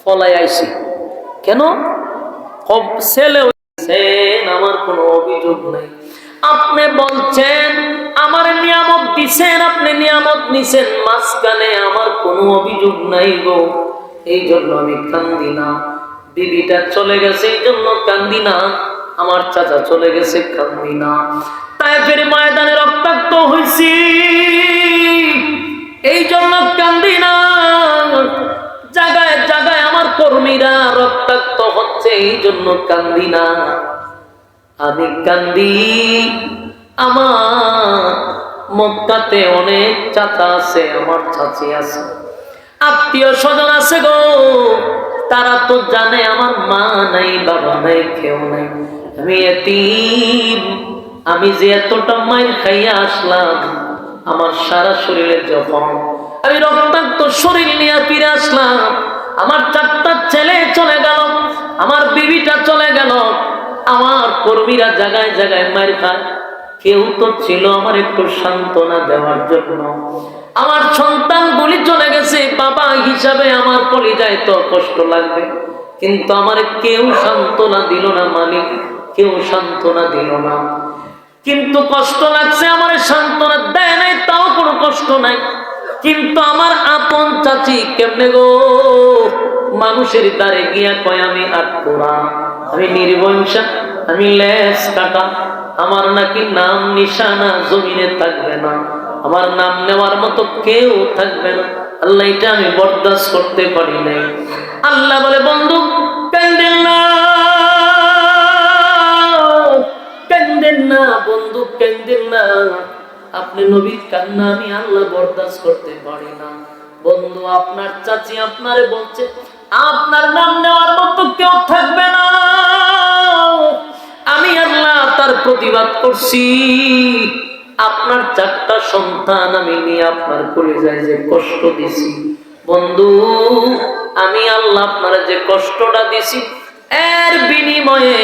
ফলাই আইসি। কেন? ছেলে আমার কোনো অভিযোগ নাই, আপনি বলছেন আমার নিয়ামত দিছেন, আপনি নিয়ামত নিছেন, মাঝখানে আমার কোনো অভিযোগ নাই গো, এই জন্য আমি কান্দি না। বিবিটা চলে গেছে এই জন্য কান্দি না, আমার চাচা চলে গেছে কান্দি না। তাই ফের ময়দানে রক্তাক্ত হয়েছি এই জন্য কান্দি না। জায়গায় জায়গায় আমার কর্মীরা রক্তাক্ত হচ্ছে এই জন্য কান্দি না। আমি কান্দি আমার মক্কাতে অনেক চাচা আছে, আমার চাচি আছে, আত্মীয় স্বজন আছে গো, তারা তো জানে আমার মা নাই, বাবা নাই, কেউ নাই, আমি এতিম। আমি যে এতটা মাইর খাইয়া আসলাম, আমার সারা শরীরে যখন আমি রক্তাক্ত শরীর নিয়ে ফিরে আসলাম, আমার 4টা ছেলে চলে গেল, আমার বিবিটা চলে গেল, আমার কর্মীরা জায়গায় জায়গায় মাইর খায়, কেউ তো ছিল আমার একটু সান্ত্বনা দেওয়ার জন্য। আমার সন্তানগুলি চলে গেছে, বাবা হিসাবে আমার কলিজায় তো কষ্ট লাগবে, কিন্তু আমার কেউ সান্ত্বনা দিল না মালিক, কেউ সান্ত্বনা দিল না। কিন্তু কষ্ট লাগছে, আমার সান্ত্বনা দেয় নাই, তাও কোনো কষ্ট নাই। কিন্তু আমার আপন চাচি কেমনে গো, মানুষের দ্বারে গিয়া কয় আমি আটকোরা, আমি নির্বংশা, আমি লেজ কাটা, আমার নাকি নাম নিশানা জমিনে থাকবে না, আমার নাম নেওয়ার মতো কেউ থাকবে না। আল্লাহ এটা আমি বরদাস্ত করতে পারি নাই। আল্লাহ বলে বন্ধু কান্দেন না, কান্দেন না বন্ধু, কান্দেন না। আপনি নবীর কান্না আমি আল্লাহ বরদাস্ত করতে পারি না। বন্ধু আপনার চাচি আপনারে বলছে আপনার নাম নেওয়ার মতো কেউ থাকবে না, আমি আল্লাহ তার প্রতিবাদ করছি। আপনার 4টা সন্তান আমি নিয়ে আপনার কলিজায় যে কষ্ট দিছি, বন্ধু আমি আল্লাহ আপনার যে কষ্টটা দিছি এর বিনিময়ে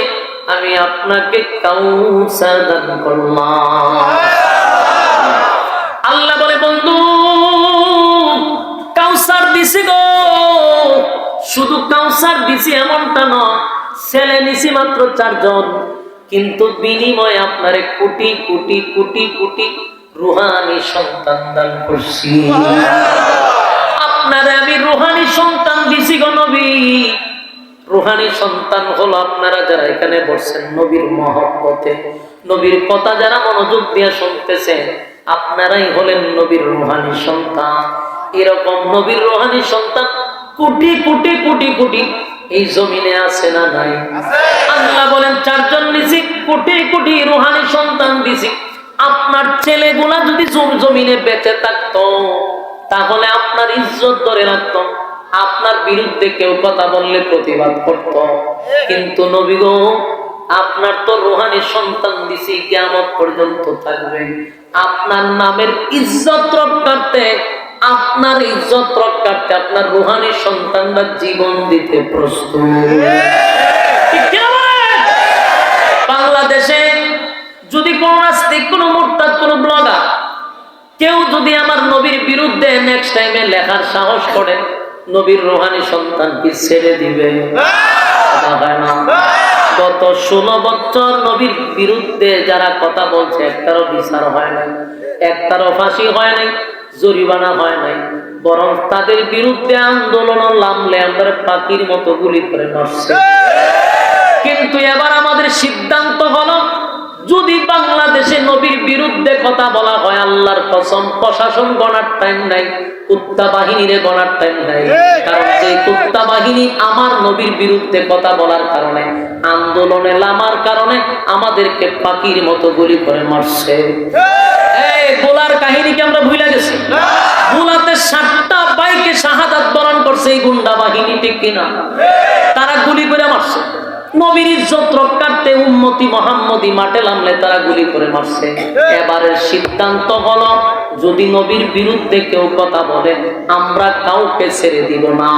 আমি আপনাকে কাউসার দান করলাম। আল্লাহ বলে বন্ধু কাউসার দিছি গো, শুধু কাউসার দিছি এমনটা নয়, ছেলে নিছি মাত্র 4 জন, কিন্তু বিনিময়ে আপনারে কোটি কোটি কোটি কোটি রুহানি সন্তান দান করছি। আপনারে আমি রুহানি সন্তান দিছি গো নবী। রুহানি সন্তান হলো আপনারা যারা এখানে বসছেন, নবীর মহব্বতে নবীর কথা যারা মনোযোগ দিয়ে শুনতেছেন, আপনারাই হলেন নবীর রুহানি সন্তান। এরকম নবীর রুহানি সন্তান কোটি কোটি কোটি কোটি এই জমিনে আছে না নাই? আল্লাহ বলেন 4 জন নিছি, কোটি কোটি রুহানি সন্তান দিছি। আপনার ছেলেগুলা যদি জমিনে বেঁচে থাকতো তাহলে আপনার ইজ্জত ধরে রাখতো, আপনার বিরুদ্ধে কেউ কথা বললে প্রতিবাদ করত। কিন্তু নবী গো আপনার তো রুহানি সন্তান দিছি, কিয়ামত পর্যন্ত থাকবে। আপনার নামের ইজ্জত রক্ষার্থে, আপনার ইজ্জত রক্ষার্থে আপনার রুহানি সন্তানরা জীবন দিতে প্রস্তুত। বাংলাদেশে যদি কোন নাস্তিক, কোন মুরতাদ, কোন ব্লগার কেউ যদি আমার নবীর বিরুদ্ধে নেক্সট টাইমে লেখার সাহস করে, নবীর রুহানি সন্তান কি ছেড়ে দিবে? গত 16 বছর নবীর বিরুদ্ধে যারা কথা বলছে একটারও বিচার হয় নাই, একটারও ফাঁসি হয় নাই, জরিমানা হয় নাই, বরং তাদের বিরুদ্ধে আন্দোলন নামলে আমরা পাখির মতো গুলি করে মারছে। কিন্তু এবার আমাদের সিদ্ধান্ত হলো, যদি বাংলাদেশে নবীর বিরুদ্ধে কথা বলা হয়, আল্লাহর কসম প্রশাসন গণার টাইম নাই, কুত্তা বাহিনীরে গণার টাইম নাই। কারণ এই কুত্তা বাহিনী আমার নবীর বিরুদ্ধে কথা বলার কারণে, আন্দোলনে নামার কারণে আমাদেরকে পাখির মতো গুলি করে মারছে। এই গোলার কাহিনীকে আমরা ভুলে গেছি। গোলাতে 7টা বাইকে শাহাদাত বরণ করছে এই গুন্ডা বাহিনী, ঠিক কিনা? তারা গুলি করে মারছে। নবীর ইজ্জত রক্ষার্থে উম্মতি মুহাম্মদি মাঠে নামলে তারা গুলি করে মারছে। এবারের সিদ্ধান্ত হলো, যদি নবীর বিরুদ্ধে কেউ কথা বলে আমরা কাউকে ছেড়ে দিব না,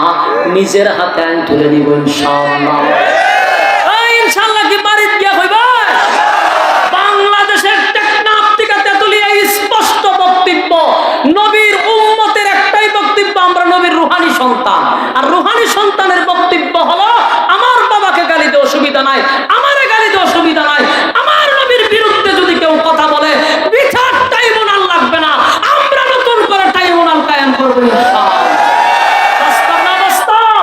নিজের হাতে আইন তুলে নিব ইনশাআল্লাহ। ইনশাআল্লাহ কি বাড়িতে গিয়া হইবা? বাংলাদেশের টেকনাফটিকা তেতুলিয়া স্পষ্ট বক্তব্য, নবীর উম্মতের একটাই বক্তব্য, আমরা নবীর রুহানি সন্তান। আর রুহানি সন্তানের বক্তব্য হলো, আমার বাবাকে গালি দিয়ে অসুবিধা নাই, আমারে গালি দিয়ে অসুবিধা নাই, আমার নবীর বিরুদ্ধে যদি কেউ কথা বলে বিচার ট্রাইব্যুনাল লাগবে না, আমরা নতুন করে ট্রাইব্যুনাল কায়েম করব ইনশাআল্লাহ। বাস্তব না বাস্তব?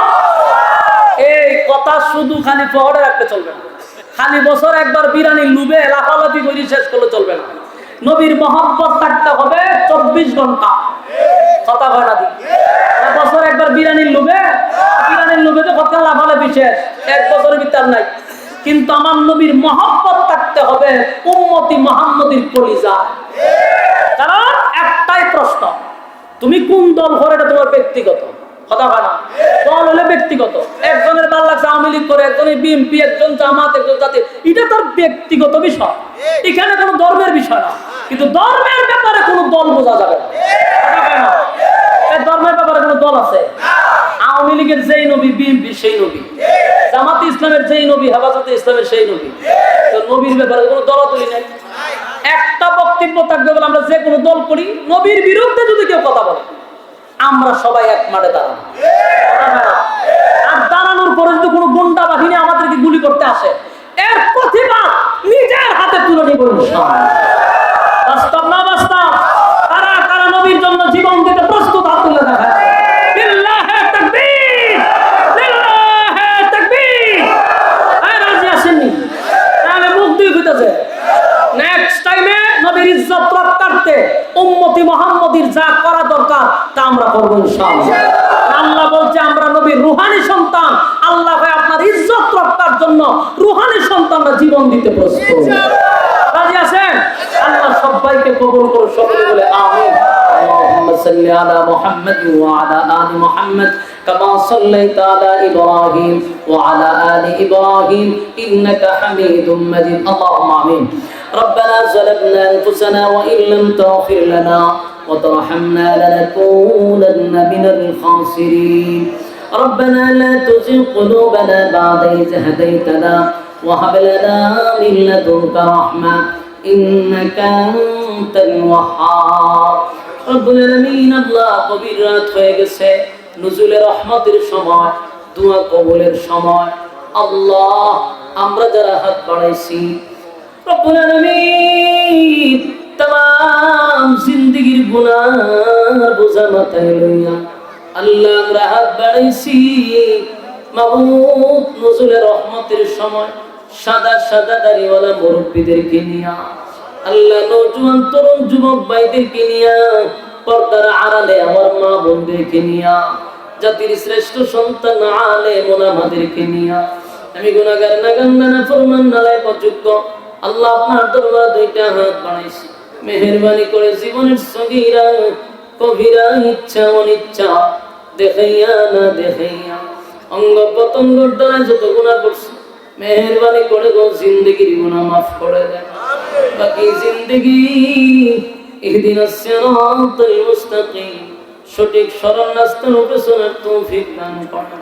এই কথা শুধু খালি পড়ে রাখতে চলবে না, খালি বছর একবার বিরানি লুবে লাফালাফি করে শেষ করলে চলবে না। নবীর মহব্বত থাকতে হবে 24 ঘন্টা। কথা হয় না দিন, বছর একবার বিরানির লুবে তো কথা লাফালাফি শেষ, 1 বছরের ভিতর নাই। কিন্তু আমার নবীর মহব্বত থাকতে হবে উম্মতি মুহাম্মদীর কলিজায়। কারণ একটাই প্রশ্ন, তুমি কোন দল করে, এটা তোমার ব্যক্তিগত কথা হয় না। দল হলে ব্যক্তিগত, একজনের ভালো লাগছে আওয়ামী লীগ করে, একজনের বিএনপি, একজন জামাত, একজন জাতীয়, এটা তার ব্যক্তিগত বিষয়, এখানে কোনো ধর্মের বিষয় না। কিন্তু ধর্মের ব্যাপারে কোনো দল বোঝা যাবে না। ধর্মের ব্যাপারে কোনো দল আছে? আওয়ামী লীগের যেই নবী, বিএনপি সেই নবী, জামাতে ইসলামের যেই নবী, হেফাজতে ইসলামের সেই নবী। তো নবীর ব্যাপারে কোনো দলাদলি নাই, একটা বক্তব্য থাকবে বলে আমরা যে কোনো দল করি। নবীর বিরুদ্ধে যদি কেউ কথা বলে আমরা সবাই এক মাঠে দাঁড়াবো। আর দাঁড়ানোর পরে যদি কোনো গুন্ডা বাহিনী আমাদেরকে গুলি করতে আসে, এর প্রতিবাদ নিজের হাতে তুলে নিব ইনশাআল্লাহ। বাস্তব না বাস্তব? কারা কারা নবীর জন্য জীবন দিতে প্রস্তুত? হাত তুলে দেখায়। লিল্লাহি তাকবীর, লিল্লাহি তাকবীর। রাজি আসেননি? নদীর যা করা দরকার তা আমরা করবো ইনশাআল্লাহ। আল্লাহ বলছে আমরা নবীর রুহানি সন্তান, আল্লাহ ভাই আপনার ইজ্জত রক্ষার জন্য রুহানি সন্তানরা জীবন দিতে প্রস্তুত। রাজি আছেন? আল্লাহ সবাইকে কবুল করুন, সকলে বলে আমিন। اللهم صل على محمد وعلى آل محمد كما صليت على إبراهيم وعلى آل إبراهيم إنك حميد مجيد اللهم آمين ربنا ظلمنا أنفسنا وإن لم تغفر لنا وترحمنا لنكونن من الخاسرين ربنا لا تزغ قلوبنا بعد إذ هديتنا وهب لنا من لدنك رحمة إنك أنت الوهاب রব্বুল আলামিন আল্লাহ গভীর রাত হয়ে গেছে, নুজুলের রহমতের সময়, দোয়া কবুলের সময়। আল্লাহ আমরা যারা হাত বাড়াইছি রব্বুল আলামিন तमाम জিন্দেগীর গুনাহ বোঝা মাথায় লইয়া আল্লাহ আমরা হাত বাড়াইছি মাবুদ নুজুলের রহমতের সময় সাদা সাদা দাড়িওয়ালা মুরব্বিদেরকে নিয়া আল্লাহ নওজোয়ান তরুণ যুবক ভাইদেরকে নিয়া পর্দার আড়ালে আমার মা বোনদেরকে নিয়া জাতির শ্রেষ্ঠ সন্তান আলেম ওলামাদেরকে নিয়া আমি গুনাহগার নাগান্দা নাফরমান নালায়েক অযোগ্য আল্লাহ আপনার দরবারে দুইটা হাত বাড়াইছি মেহেরবানি করে জীবনের সগীরা কবিরা ইচ্ছা অনিচ্ছা দেখাইয়া না দেখাইয়া অঙ্গ প্রত্যঙ্গের দ্বারা যত গুনাহ করছি মেহেরবানি করে গো জিন্দেগির গুনাহ মাফ করে দেন। বাকি জিন্দেগি ইহদিনাস সিরাতাল মুস্তাকিম সঠিক সরল রাস্তার উপরে চলার তৌফিক দান করুন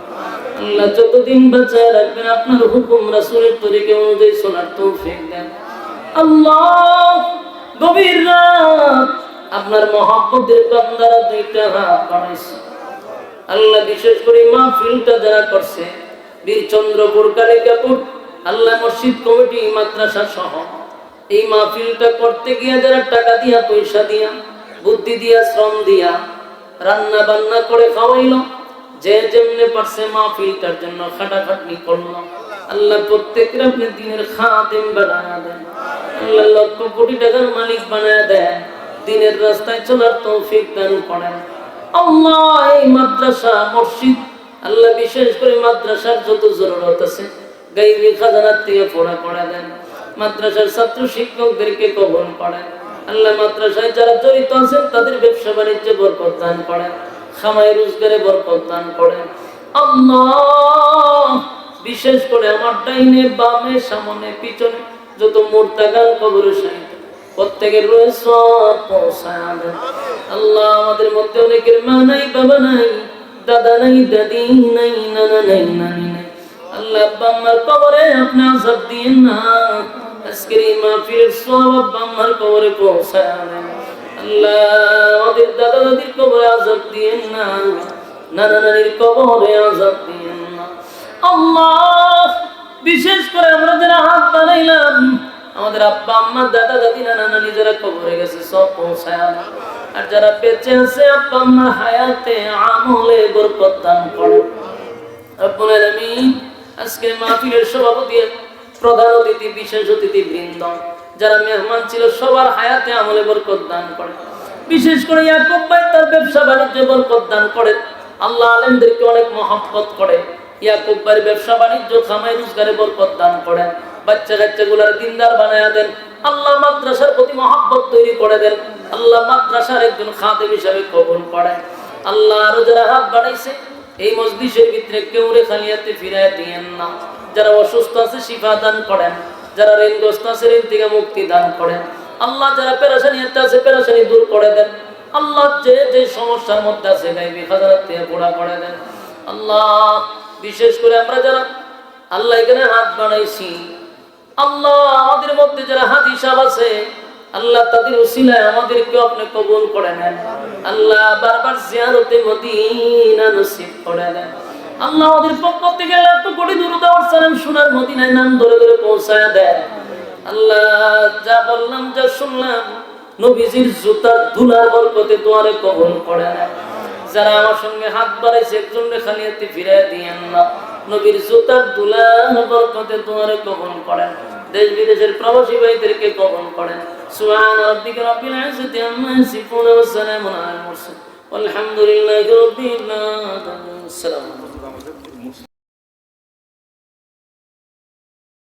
আল্লাহ। যতদিন বাঁচায় রাখবেন আপনার হুকুম রাসূলের তরিকা অনুযায়ী চলার তৌফিক দেন আল্লাহ। গভীর রাত আপনার মহব্বতের বান্দারা দুইটা হাত বাড়াইছে আল্লাহ, বিশেষ করে মাহফিলটা যারা করছে বীরচন্দ্রপুর কালিকাপুর আল্লাহ মসজিদ কমিটি মাদ্রাসা সহ এই মাহফিলটা করতে গিয়ে যারা টাকা দিয়া পয়সা দিয়া বুদ্ধি দিয়া শ্রম দিয়া রান্না বান্না করে খাওয়াইলো, যে যেমনে পারছে মাহফিলটার জন্য খাটাখাটনি করলো আল্লাহ প্রত্যেকের আপনি দিনের খাদেম বানায়া দেন আল্লাহ, লক্ষ কোটি টাকার মালিক বানায়া দেন, দিনের রাস্তায় চলার তৌফিক দান করেন আল্লাহ। এই মাদ্রাসা মসজিদ আল্লাহ বিশেষ করে মাদ্রাসার যত জরুরত আছে গায়বী খাজানার থেকে পড়া করে দেন, মাদ্রাসার ছাত্র শিক্ষকদেরকে কবুল করেন আল্লাহ। মাদ্রাসায় যারা জড়িত আছেন তাদের ব্যবসা বাণিজ্যে বরকত দান করেন, খামাই রোজগারে বরকত দান করেন আল্লাহ। বিশেষ করে আমার ডাইনে বামে সামনে পিছনে যত মুর্তাগান কবরে শাহিদ প্রত্যেকের রয়ে সওয়াব পৌঁছায় দেন আল্লাহ। আমাদের মধ্যে অনেকের মা নাই, বাবা নাই, দাদা নাই, দাদি নাই, নানা নাই, নানি নাই আল্লাহ। আব্বা আম্মার কবরে আপনি আযাব দিয়েন না, আজকের এই মাহফিলের সওয়াব আব্বা আম্মার কবরে পৌঁছায় দেন আল্লাহ। আমাদের দাদা দাদির কবরে আযাব দিয়েন না, নানা নানির কবরে আযাব দিয়েন না আল্লাহ। বিশেষ করে আমরা যারা হাত বানাইলাম আমাদের আব্বা আম্মা দাদা দাদি নানা নানি যারা কবরে গেছে সব পৌঁছায় দেন, আর যারা বেঁচে আছে আব্বা আম্মার হায়াতে আমলে বরকত দান করেন রব্বুল আলামিন। আজকে মাহফিলের সভাপতি প্রধান অতিথি বিশেষ অতিথি বৃন্দ যারা মেহমান ছিল সবার হায়াতে আমলে বরকত দান করেন, বিশেষ করে ইয়াকুব ভাই তার ব্যবসা বাণিজ্যে বরকত দান করেন আল্লাহ। আলেমদেরকে অনেক মহব্বত করে ইয়াকুব ভাইয়ের ব্যবসা বাণিজ্য খামাই রোজগারে বরকত দান করেন, বাচ্চা কাচ্চাগুলার দিনদার বানায়া দেন আল্লাহ। মাদ্রাসার প্রতি মহব্বত তৈরি করে দেন আল্লাহ, মাদ্রাসার একজন খাদেম হিসাবে কবুল করেন আল্লাহ। আরো যারা হাত বাড়াইছে এই মজলিসের ভিতরে কেউ রে খালিয়াতে ফিরায় দিয়েন না, যারা অসুস্থ আছে শিফা দান করেন, যারা ঋণগ্রস্ত আছে ঋণ থেকে মুক্তি দান করেন আল্লাহ। যারা পেরেশানিতে আছে পেরেশানি দূর করে দেন আল্লাহ। যে যে সমস্যার মধ্যে আছে গায়বী খাজানাত থেকে পুরা করে দেন আল্লাহ। বিশেষ করে আমরা যারা আল্লাহ এখানে হাত বাড়াইছি আল্লাহ, আমাদের মধ্যে যারা হাজি সাহেব আছে আল্লাহ তাদের উসিলায় আমাদেরকে আপনি কবুল করে নেন আল্লাহ। বারবার জিয়ারতে মদিনা নসিব করে দেন আল্লাহ। আমাদের পক্ষ থেকে লাখ কোটি দুরূদ ও সালাম সোনার মদিনায় নাম ধরে ধরে পৌঁছায় দেন আল্লাহ। যা বললাম যা শুনলাম নবীজির জুতার ধুলার বরকতে দুয়ারে কবুল করে নেন। যারা আমার সঙ্গে হাত বাড়াইছে একজনকে খালিয়াতে ফিরায় দিয়েন না, নবীর জুতার দুলার বরকতে তোমারে কবুল করেন। দেশ বিদেশের প্রবাসী ভাইদেরকে কবুল করেন। সুবহান রাব্বিকা রাব্বিল ইজ্জাতি আম্মা ইয়াসিফুন ওয়া সালামুন আলাল মুরসালিন ওয়ালহামদুলিল্লাহি রাব্বিল আলামিন। আসসালামু আলাইকুম।